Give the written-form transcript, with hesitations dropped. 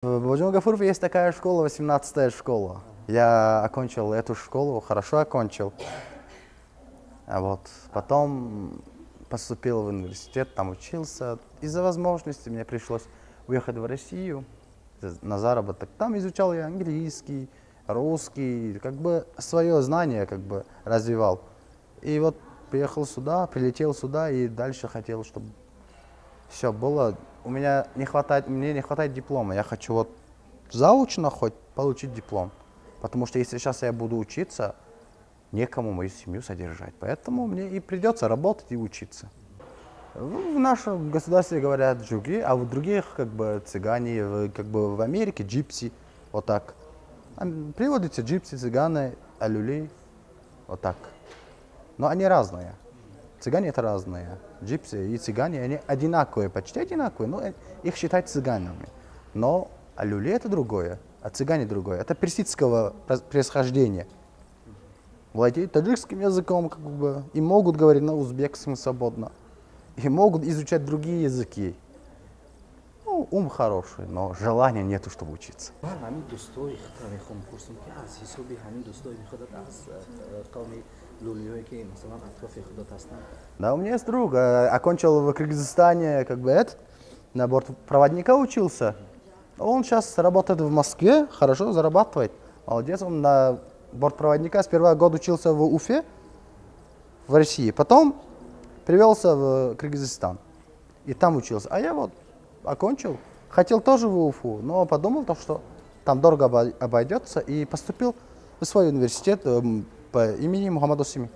В Божьем есть такая школа, 18-я школа. Я окончил эту школу, хорошо окончил. А вот потом поступил в университет, там учился. Из-за возможности мне пришлось уехать в Россию на заработок. Там изучал я английский, русский, как бы свое знание как бы развивал. И вот приехал сюда, прилетел сюда и дальше хотел, чтобы все было. Мне не хватает диплома. Я хочу вот заочно хоть получить диплом. Потому что если сейчас я буду учиться, некому мою семью содержать. Поэтому мне и придется работать и учиться. В нашем государстве говорят джуги, а в других как бы цыгане, как бы в Америке джипси, вот так. Приводятся джипси, цыганы, алюли, вот так. Но они разные. Цыгане это разные. Джипси и цыгане, они одинаковые, почти одинаковые, но их считают цыганами. Но алюли это другое, а цыгане другое. Это персидского происхождения. Владеют таджикским языком, как бы, и могут говорить на узбекском свободно. И могут изучать другие языки. Ну, ум хороший, но желания нету, чтобы учиться. Да, у меня есть друг, окончил в Кыргызстане, как бы, на бортпроводника учился. Он сейчас работает в Москве, хорошо зарабатывает. Молодец, он на бортпроводника сперва год учился в Уфе, в России, потом перевелся в Кыргызстан и там учился. А я вот окончил, хотел тоже в Уфу, но подумал, что там дорого обойдется и поступил в свой университет по имени Мухаммад Осими.